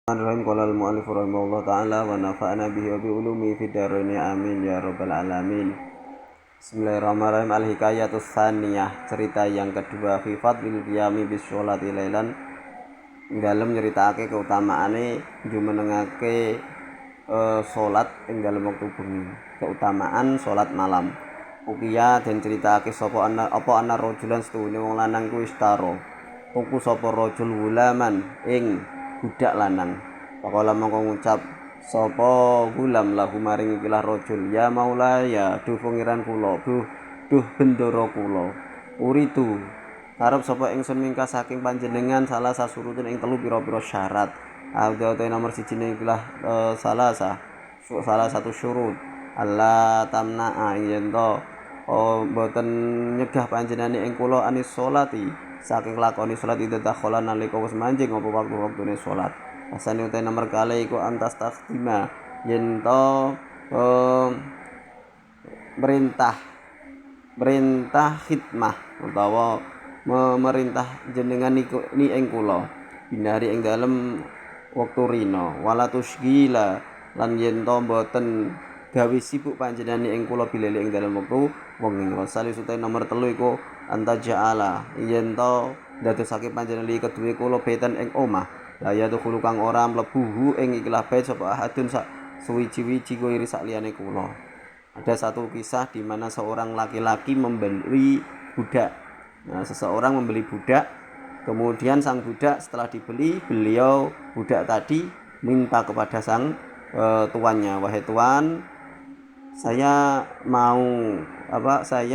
Bismillahirrahmanirrahim. Qala al-mu'allif rahimahullah ta'ala wa nafa'ana bihi wa bi ulumi fid dharain amin ya rabbal alamin. Bismillahirrahmanirrahim. Al-hikayatus tsaniyah, cerita yang kedua, fi fadlil qiyami bis sholati lailan, dalam nyeritakake keutamaane jumenengake salat ing dalem wektu bengi, keutamaan salat malam. Ukiya den critakake sapa ana rajulan setuhune wong lanang ku istaro tuku sapa rajul gulaman ing budak lanang. Pakola mongko ngucap sapa gulam lahu maring ikilah rajul, ya maulaya, duh pangeran kula, duh bendara kula, uritu arep sapa ingsun mingkas saking panjenengan salah sasurutun ing telu pira-pira syarat. Ada nomor siji ikilah salah satu syurut Allah tamna'a yen to mboten nyegah panjenengan ing kula anis sholati saking lakoni salat idza nalika wis manjing apa waktu-waktune salat. Asane uta nomor kali iku antas takhdima yen to merintah khidmah utawa memerintah jenengan ni ing kula binari ing dalem wektu rina, wala tusgila lan yen to mboten gawe sibuk panjenengan ing kula bilele ing dalem wektu wengi. Wasali sutai nomor 3 iku anta ja'ala yen to dadosake panjenengan li keduwe kula betan ing omah, la ya tukhulu kang ora mlebu ing ikilah bait sapa ahadun sak suwiji-wiji kuwi sak liyane kula. Ada satu kisah di mana seorang laki-laki membeli budak. Nah, seseorang membeli budak, kemudian sang budak setelah dibeli, budak tadi minta kepada sang tuannya, wahai tuan, saya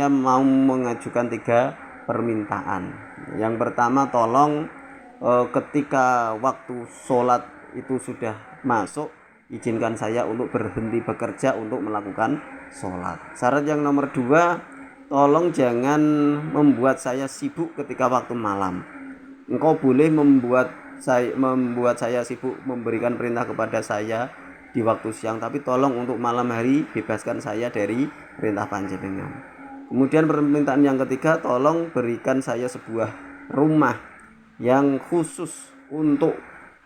mau mengajukan 3 permintaan. Yang pertama, tolong ketika waktu sholat itu sudah masuk, izinkan saya untuk berhenti bekerja untuk melakukan sholat. Syarat yang nomor 2, tolong jangan membuat saya sibuk ketika waktu malam. Engkau boleh membuat saya sibuk memberikan perintah kepada saya di waktu siang, tapi tolong untuk malam hari bebaskan saya dari perintah panjenengan. Kemudian permintaan yang ketiga, tolong berikan saya sebuah rumah yang khusus untuk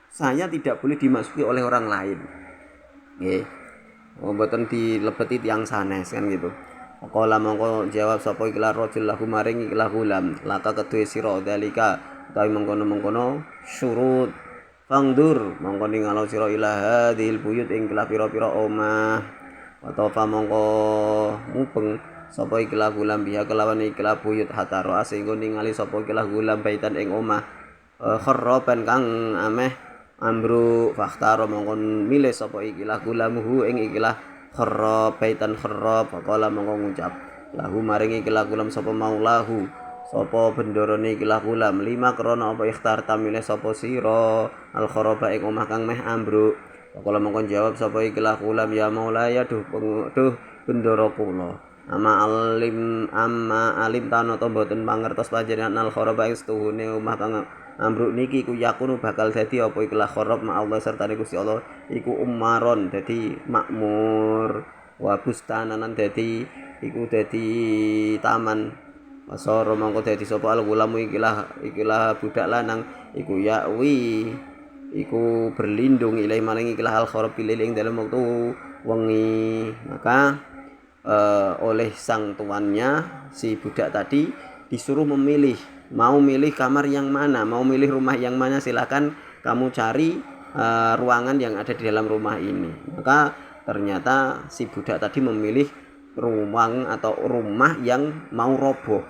saya, tidak boleh dimasuki oleh orang lain. Nggih. Mboten dilebeti tiyang sanes kan gitu. Qala mongko jawab sapa ikilah rajul lahu maring ikilah gulam, laka kedue sira dalika utawi mengkono-mengkono syurut fangdur mongko ningalo sira ila hadhil buyut ing ikilah pira-pira omah, atau mongko mupeng sapa ikilah gulam biha kelawan ikilah buyut hataro sehingga ningali sapa ikilah gulam baitan ing omah kharraban kang ameh ambruk, fakhtaro mongko milih sapa ikilah gulamuhu ing ikilah kharrab baitan kharrab. Faqala mongko ngucap lahu maring ikilah gulam sapa maulahu, sapa bendarane ikilah gulam, lima krana apa ikhtar tamile sapa sira al kharaba ing omah kang meh ambruk. Faqala mongko jawab sapa ikilah gulam, ya maulaya, duh bendara kula, amma alim tanata mboten mangertos panjenengan al kharaba ing setuhune omah kang ambruk niki ku yakunu bakal dadi apa ikilah kharab ma Allah serta Gusti Allah iku umaron dadi makmur, wa bustananan dadi taman. Wasara mongko dadi sapa al gulamu ikilah budak lanang iku yakwi iku berlindung ilai maring ikilah al kharab pilih ing dalem wektu wengi. Maka oleh sang tuannya si budak tadi disuruh memilih, mau milih kamar yang mana, mau milih rumah yang mana, silakan kamu cari ruangan yang ada di dalam rumah ini. Maka ternyata si budak tadi memilih ruang atau rumah yang mau roboh.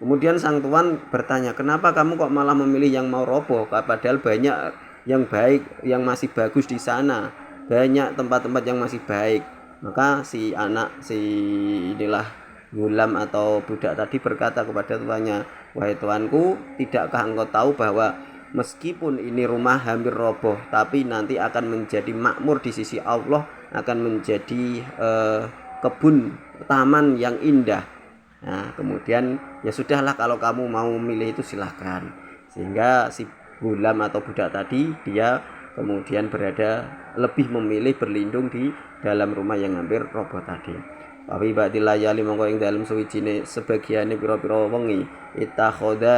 Kemudian sang tuan bertanya, kenapa kamu kok malah memilih yang mau roboh, padahal banyak yang baik, yang masih bagus di sana, banyak tempat-tempat yang masih baik. Maka si inilah gulam atau budak tadi berkata kepada tuannya, wahai tuanku, tidakkah engkau tahu bahwa meskipun ini rumah hampir roboh, tapi nanti akan menjadi makmur di sisi Allah, akan menjadi kebun taman yang indah. Nah, kemudian ya sudahlah, kalau kamu mau milih itu silahkan. Sehingga si gulam atau budak tadi dia kemudian lebih memilih berlindung di dalam rumah yang hampir roboh tadi. Tapi ba'dil layali mongko ing dalem suwijine sebagiane pira-pira wengi itakhoda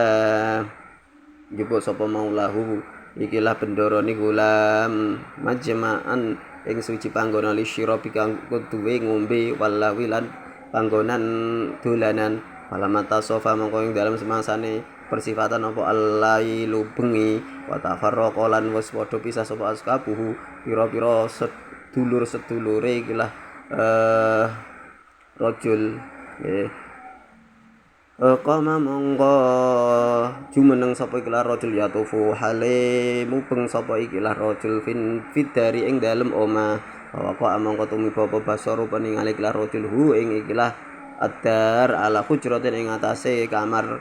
njupuk sapa maulahu ikilah bendorone gulam majma'an ing suci panggonan li syirabi kang duwe ngombe walawi lan panggonan dolanan falamata sofa mongko ing dalam semangsane persifatan apa allailu bengi wa tafarraqa lan wis padha pisah sapa askabuhu pira-pira sedulur-sedulure ikilah rajul nggih qama mongko jumeneng sapa ikilah rajul yatufu hale mubeng sapa ikilah rajul fidari ing dalem omah wa qa mongko tumiba apa basaru peningali ikilah rajul hu ing ikilah adar ala hujratin ing atase kamar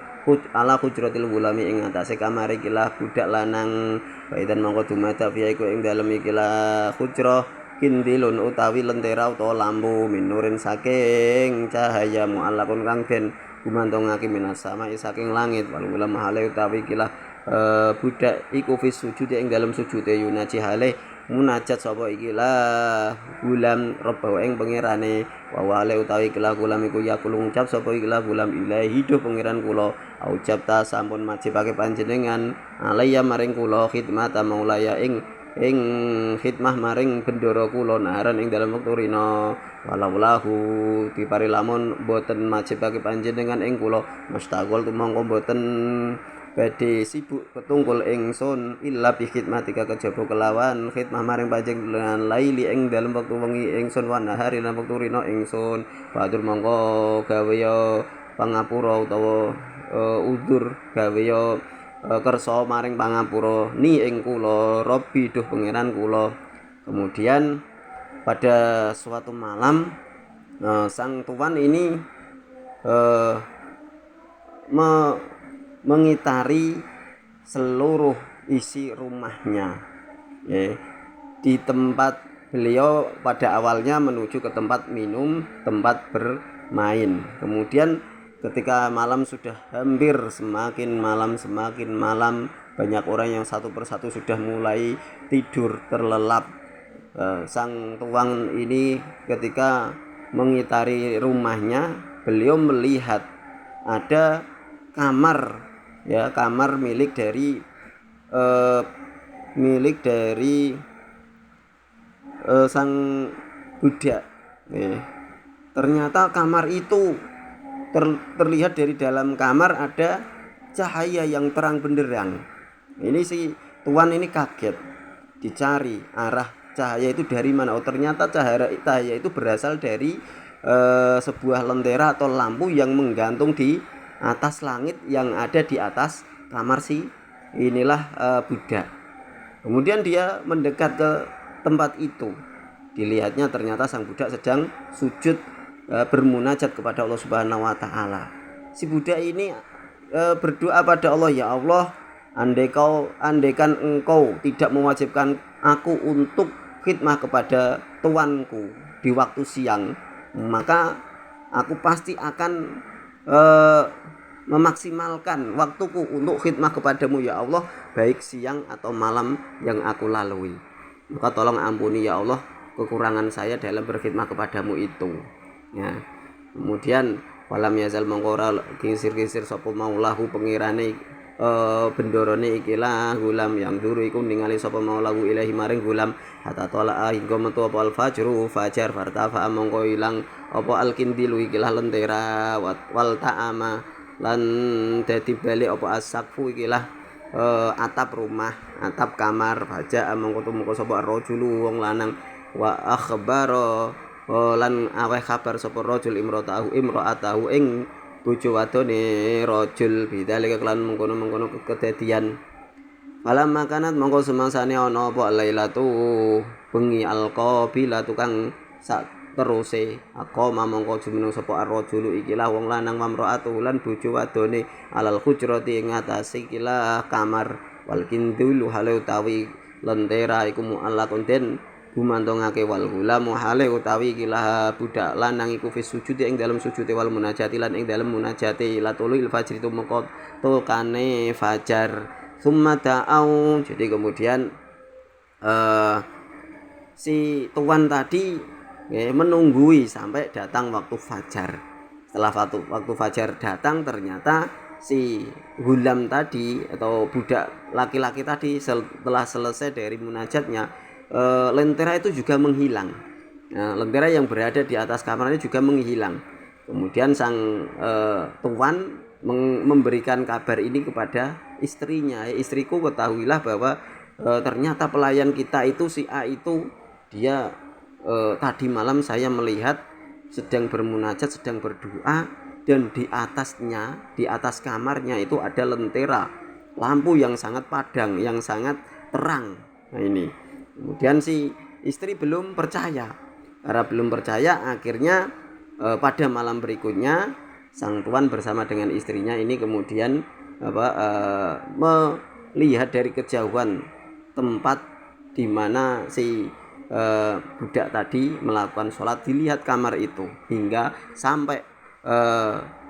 ala hujratil gulami ing atase kamar ikilah budak lanang baidan mongko dumada fiya iku ing dalem ikilah hujrah kindilun utawi lentera utawa lampu minurin saking cahaya muallakun kang den gumantongake minas sama saking langit wal ulama hale utawi ikilah budak iku fi sujud ing dalem sujude yunaji hale munajat sapa ikilah gulam robbahu ing pangerane wa wale utawi ikilah gulam iku yakul ngucap sapa ikilah gulam ilahi do pangeran kula aucap ta sampun majibake panjenengan alaya maring kula khidmata maulaya ing khidmah maring bendoro kula naran ing dalem wektu rina walaulahu dipari lamun boten majibake panjenengan ing kula mustaqol tumangka boten badhe sibuk ketungkul ingsun illa bi khidmatika kejaba kelawan khidmah maring panjenengan laili ing dalem wektu wengi ingsun wa nahari lan wektu rina ingsun batur mongko gawe ya pangapura utawa udzur gawe ya kersa maring pangapura ni ing kula Robbi duh pangeran kula. Kemudian pada suatu malam sang tuan ini mengitari seluruh isi rumahnya di tempat beliau pada awalnya menuju ke tempat minum, tempat bermain. Kemudian ketika malam sudah hampir semakin malam banyak orang yang satu persatu sudah mulai tidur terlelap. Sang tuan ini ketika mengitari rumahnya beliau melihat ada kamar milik dari sang budak. Ternyata kamar itu terlihat dari dalam kamar ada cahaya yang terang benderang. Ini si tuan ini kaget, dicari arah cahaya itu dari mana. Ternyata cahaya itu berasal dari sebuah lentera atau lampu yang menggantung di atas langit yang ada di atas kamar si inilah budak. Kemudian dia mendekat ke tempat itu. Dilihatnya ternyata sang budak sedang sujud bermunajat kepada Allah Subhanahu wa taala. Si budak ini berdoa pada Allah, ya Allah, andaikan engkau tidak mewajibkan aku untuk khidmah kepada tuanku di waktu siang, maka aku pasti akan memaksimalkan waktuku untuk khidmah kepadamu ya Allah, baik siang atau malam yang aku lalui. Maka tolong ampuni ya Allah kekurangan saya dalam berkhidmah kepadamu itu. Ya. Kemudian walam yazal mongkora kisir-kisir sapa maulahu pengirane bendorone ikilah gulam yang duru iku ningali sapa maulahu ilahi maring gulam hatta tola hingga metu apa al fajru fajar fartafa mongko ilang apa al kindilu ikilah lentera wal ta'ama lan dadi bali apa asaqfu ikilah atap rumah, atap kamar baja mongko tumeka sapa rajulu wong lanang wa akhbaro lan aweh kabar sapa rajul imra'atahu ing bojo wadone rajul bidalika kelan mengkono-mengkono kedadian. Malam makanat mongko semangsane ana apa lailatu bengi alqabila tukang sak teruse aqama mongko jumeneng sapa ar-rajulu ikilah wong lanang mamra'atu lan bojo wadone alal hujrati ing atase ikilah kamar wal kindulu hale utawi lentera iku mu'allaqun den gumantongake wal gulamu hale utawi ikilah budak lanang iku fi sujud ing dalam sujude wal munajati lan ing dalam munajate latulil fajri tumeka tukane fajar summa ta'au. Jadi kemudian si tuan tadi menunggui sampai datang waktu fajar. Setelah waktu fajar datang ternyata si gulam tadi atau budak laki-laki tadi setelah selesai dari munajatnya, lentera itu juga menghilang. Nah, lentera yang berada di atas kamarnya juga menghilang. Kemudian sang tuan memberikan kabar ini kepada istrinya, istriku ketahuilah bahwa ternyata pelayan kita itu si A itu dia tadi malam saya melihat sedang bermunajat, sedang berdoa, dan di atasnya, di atas kamarnya itu ada lentera, lampu yang sangat padang, yang sangat terang. Nah ini, kemudian si istri belum percaya. Karena belum percaya, akhirnya pada malam berikutnya sang tuan bersama dengan istrinya ini kemudian melihat dari kejauhan tempat di mana si budak tadi melakukan sholat, dilihat kamar itu hingga sampai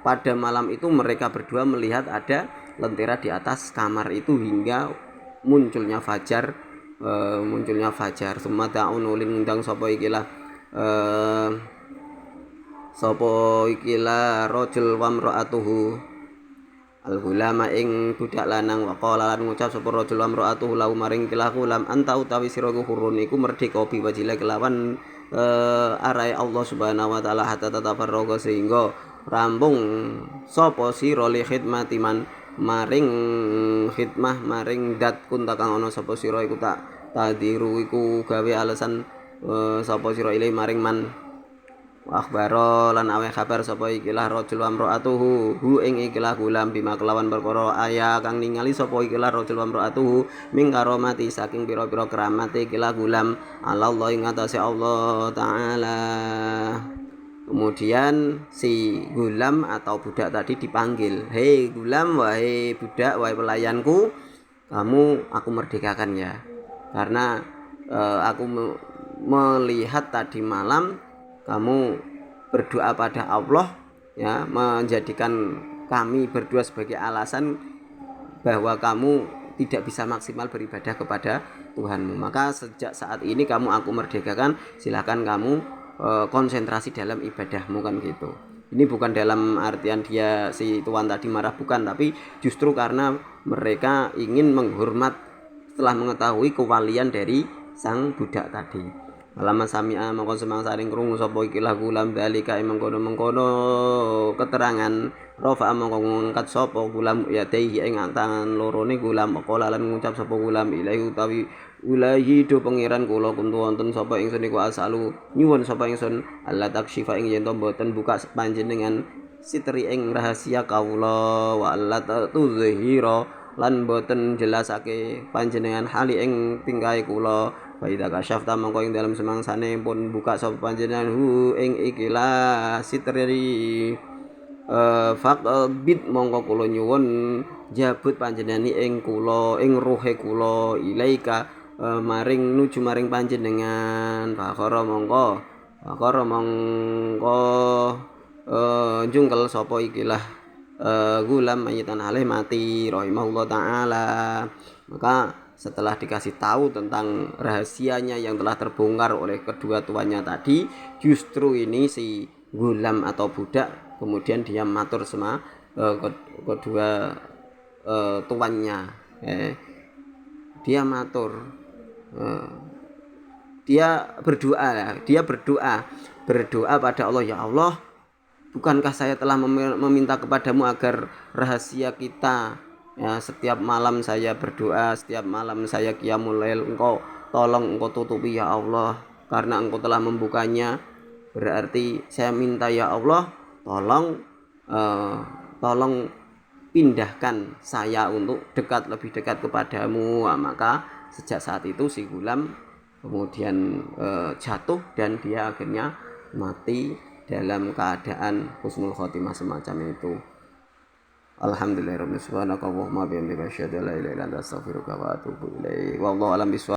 pada malam itu mereka berdua melihat ada lentera di atas kamar itu hingga munculnya fajar. Semata unulin ngundang sapa ikilah rajul wa imraatuhu al-gulama ing budak lanang wa qala lan ngucap sapa rajul wa imraatuhu lahu maring kilah gulam anta utawi sira hurun iku merdeka bi wajila kelawan arai Allah Subhanahu wa taala hatta tatafarraga sehingga rampung sapa sira li khidmati man maring khidmah maring dat kunta kang ana sapa sira iku tak tadiru iku gawe alasan sapa sira ile maring man akhbaro lan awe kabar sapa ikilah rajul amraatuhu hu ing ikilah gulam bima kelawan perkara aya kang ningali sapa ikilah rajul amraatuhu ming karomati saking pira-pira keramate ikilah gulam Allah ing atase Allah taala. Kemudian si gulam atau budak tadi dipanggil, hei gulam, wahai budak, wahai pelayanku, kamu aku merdekakan ya, karena aku melihat tadi malam kamu berdoa pada Allah ya, menjadikan kami berdua sebagai alasan bahwa kamu tidak bisa maksimal beribadah kepada Tuhanmu. Maka sejak saat ini kamu aku merdekakan, silahkan kamu konsentrasi dalam ibadahmu, kan gitu. Ini bukan dalam artian dia si tuan tadi marah, bukan, tapi justru karena mereka ingin menghormat setelah mengetahui kewalian dari sang budak tadi. Lama sami'a mongko semangsaring krungu sapa ikilah gulam dalika mengkono-mengkono keterangan rafa mongko ngangkat sapa gulam ya tehi ing tangan lorone gulam qala lan ngucap sapa gulam ilahi utawi ulahi do pangeran kula kuntu wonten sapa ingsun iku asalu nyuwun sapa ingsun Allah takshifa ing yen to mboten buka panjenengan sitri ing rahasia kawula wa Allah tuzhira lan mboten jelasake panjenengan hali ing tingkahe kula. Faida kasyafta mongko ing dalam semangsane pun buka sapa panjenengan hu ing ikilah sitri faqbit mongko kula nyuwun jabut panjenengan ing kula ing ruhe kula ilaika maring nuju maring panjenengan. Fakara mongko jungkel sapa ikilah gulam mayitan alih mati rahimahullah taala. Maka setelah dikasih tahu tentang rahasianya yang telah terbongkar oleh kedua tuannya tadi, justru ini si gulam atau budak kemudian dia matur sama kedua tuannya. Dia matur, dia berdoa pada Allah, ya Allah, bukankah saya telah meminta kepadamu agar rahasia kita ya, setiap malam saya berdoa, setiap malam saya qiyamul lail, engkau tolong engkau tutupi ya Allah, karena engkau telah membukanya. Berarti saya minta ya Allah, tolong pindahkan saya untuk lebih dekat kepadamu. Nah, maka sejak saat itu si gulam kemudian jatuh dan dia akhirnya mati dalam keadaan husnul khotimah semacam itu. Alhamdulillahirabbil alamin. Subhanakallahumma bihamdika asyhadu an la ilaha illa anta astaghfiruka wa atubu ilaik. Wallahu a'lam bishawab.